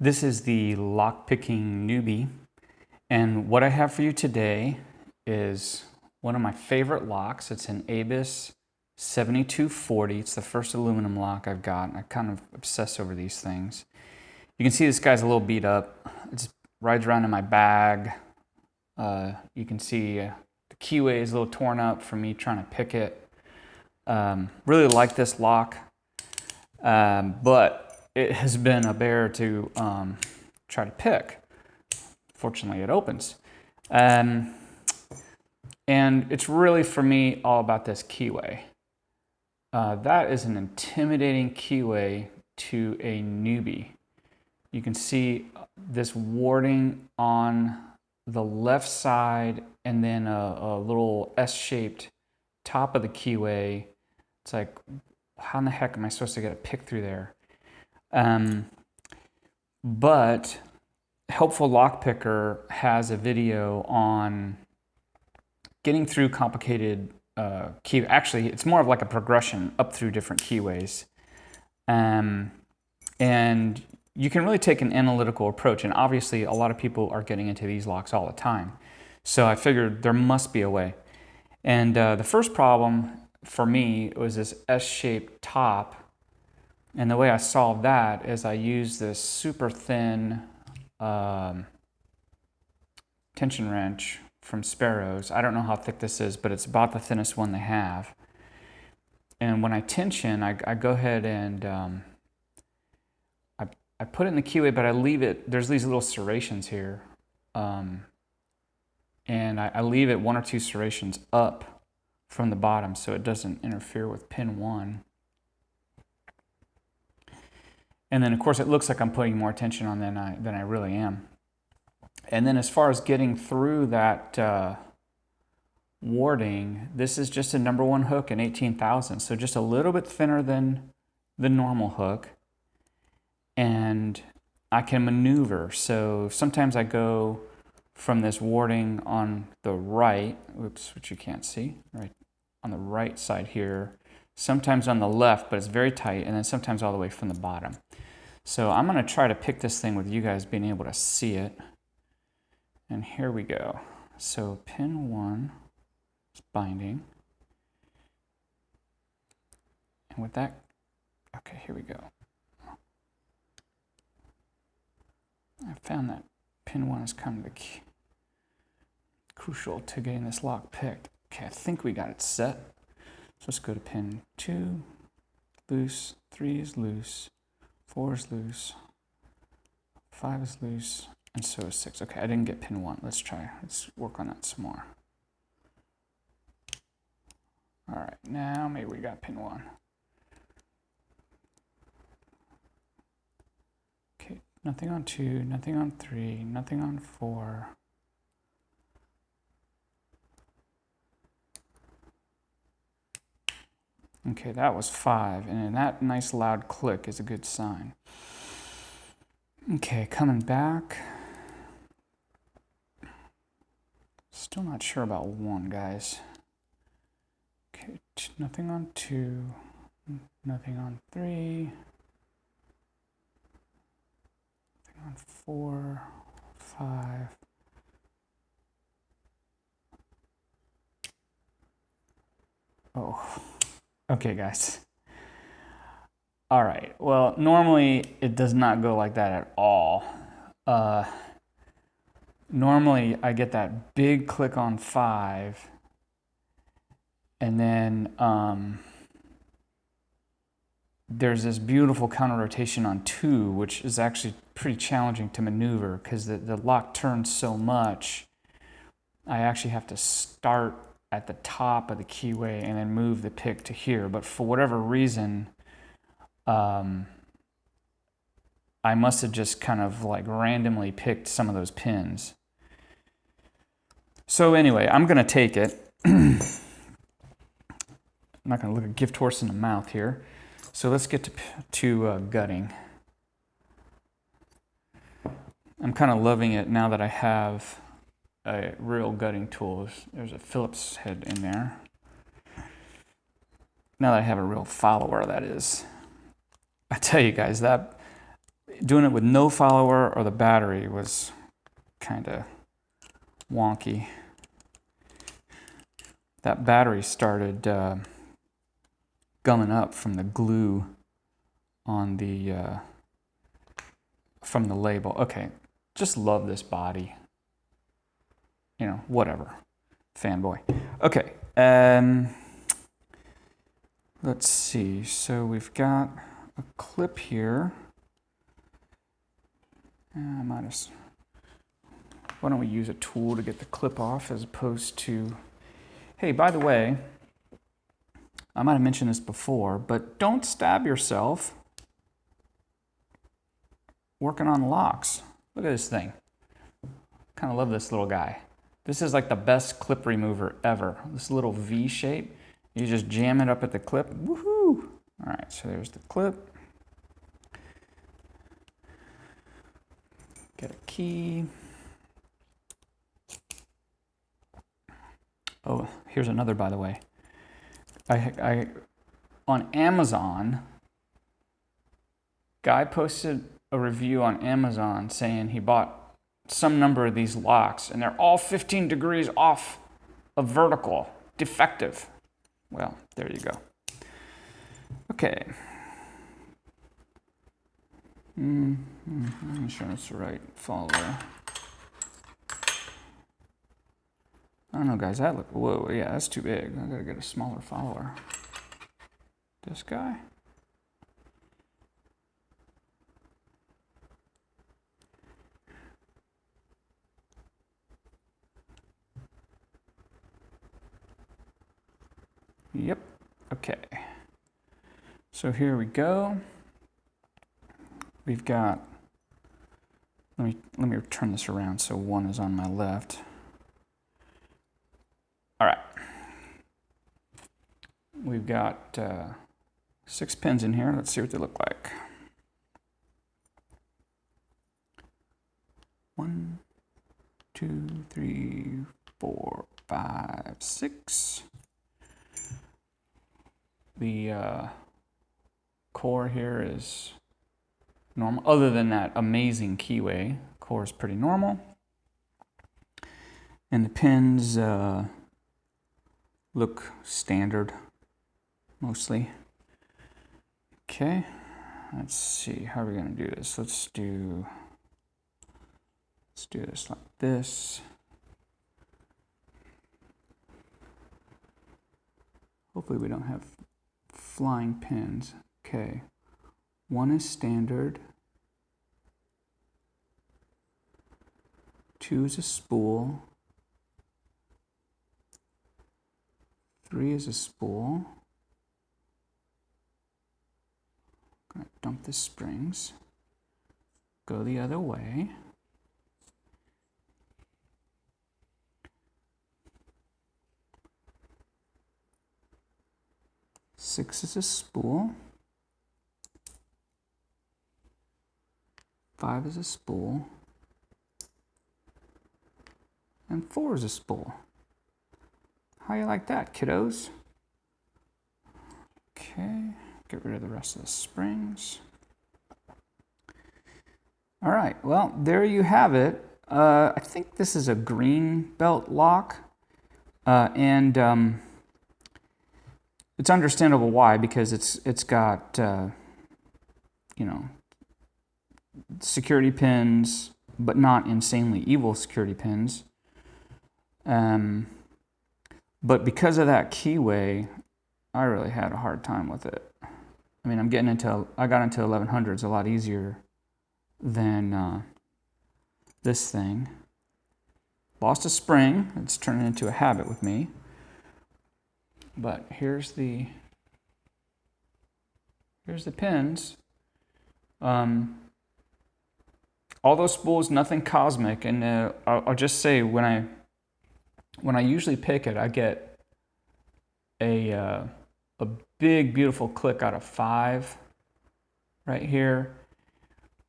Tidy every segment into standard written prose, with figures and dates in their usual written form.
This is the Lockpicking Newbie, and what I have for you today is one of my favorite locks. It's an Abus 7240. It's the first aluminum lock I've got, and I kind of obsess over these things. You can see this guy's a little beat up. It rides around in my bag. You can see the keyway is a little torn up from me trying to pick it. Really like this lock, but it has been a bear to try to pick. Fortunately, it opens. And it's really, for me, all about this keyway. That is an intimidating keyway to a newbie. You can see this warding on the left side and then a little S-shaped top of the keyway. It's like, how in the heck am I supposed to get a pick through there? But Helpful Lockpicker has a video on getting through complicated key. Actually, it's more of like a progression up through different keyways. And you can really take an analytical approach. And obviously, a lot of people are getting into these locks all the time. So I figured there must be a way. And the first problem for me was this S-shaped top. And the way I solved that is I used this super thin tension wrench from Sparrows. I don't know how thick this is, but it's about the thinnest one they have. And when I tension, I go ahead and I put it in the keyway, but I leave it, there's these little serrations here. And I leave it 1 or 2 serrations up from the bottom so it doesn't interfere with pin 1. And then, of course, it looks like I'm putting more tension on than I really am. And then as far as getting through that warding, this is just a number 1 hook in 18,000, so just a little bit thinner than the normal hook. And I can maneuver. So sometimes I go from this warding on the right, oops, which you can't see, right on the right side here, sometimes on the left, but it's very tight, and then sometimes all the way from the bottom. So I'm going to try to pick this thing with you guys being able to see it. And here we go. So pin 1 is binding. And with that, okay, here we go. I found that pin 1 is kind of the key, crucial to getting this lock picked. Okay, I think we got it set. So let's go to pin 2, loose, 3 is loose, 4 is loose, 5 is loose, and so is 6. Okay, I didn't get pin 1. Let's work on that some more. All right, now maybe we got pin 1. Okay, nothing on 2, nothing on 3, nothing on 4. Okay, that was 5, and that nice loud click is a good sign. Okay, coming back. Still not sure about 1, guys. Okay, nothing on 2, nothing on 3, nothing on 4, 5. Oh. Okay, guys. All right. Well, normally it does not go like that at all. Normally I get that big click on 5, and then there's this beautiful counter rotation on 2, which is actually pretty challenging to maneuver because the lock turns so much. I actually have to start at the top of the keyway and then move the pick to here. But for whatever reason, I must have just kind of like randomly picked some of those pins. So anyway, I'm gonna take it. I'm not gonna look a gift horse in the mouth here. So let's get to gutting. I'm kind of loving it now that I have a real gutting tool. There's a Phillips head in there. Now that I have a real follower, that is. I tell you guys, that doing it with no follower or the battery was kind of wonky. That battery started gumming up from the glue on the from the label. Okay, just love this body. You know, whatever. Fanboy. Okay, let's see. So we've got a clip here. Why don't we use a tool to get the clip off as opposed to... Hey, by the way, I might have mentioned this before, but don't stab yourself working on locks. Look at this thing. Kind of love this little guy. This is like the best clip remover ever. This little V shape. You just jam it up at the clip. Woohoo! All right, so there's the clip. Get a key. Oh, here's another, by the way. I on Amazon, guy posted a review on Amazon saying he bought some number of these locks and they're all 15 degrees off of vertical, defective. Well, there you go. Okay. I'm sure that's the right follower. I don't know, guys. That look, whoa, yeah, that's too big. I gotta get a smaller follower. This guy. Yep. Okay. So here we go. We've got. Let me turn this around so one is on my left. All right. We've got 6 pins in here. Let's see what they look like. 1, 2, 3, 4, 5, 6. The core here is normal. Other than that amazing keyway, core is pretty normal. And the pins look standard, mostly. Okay, let's see, how are we gonna do this? Let's do this like this. Hopefully we don't have flying pins. Okay, one is standard. 2 is a spool. 3 is a spool. I'm gonna dump the springs. Go the other way. 6 is a spool. 5 is a spool. And 4 is a spool. How you like that, kiddos? Okay, get rid of the rest of the springs. All right, well, there you have it. I think this is a green belt lock. It's understandable why, because it's got, you know, security pins, but not insanely evil security pins. But because of that keyway, I really had a hard time with it. I mean, I got into 1100s a lot easier than this thing. Lost a spring. It's turning into a habit with me. But here's the pins. All those spools, nothing cosmic, and I'll just say when I usually pick it, I get a big beautiful click out of 5 right here,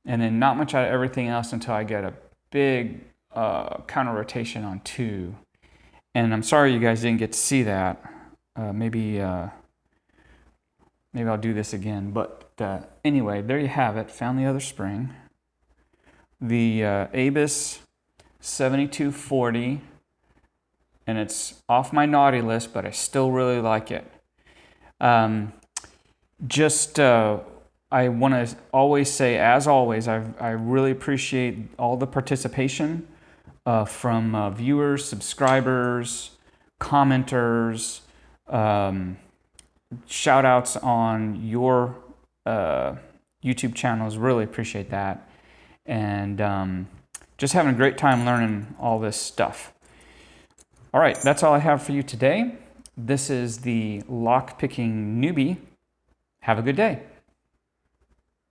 and then not much out of everything else until I get a big counter rotation on 2. And I'm sorry you guys didn't get to see that. Maybe Maybe I'll do this again. But anyway, there you have it. Found the other spring. The Abus 7240. And it's off my naughty list, but I still really like it. I want to always say, as always, I really appreciate all the participation from viewers, subscribers, commenters, shout outs on your YouTube channels. Really appreciate that. And just having a great time learning all this stuff. All right, that's all I have for you today. This is the Lockpicking Newbie. Have a good day.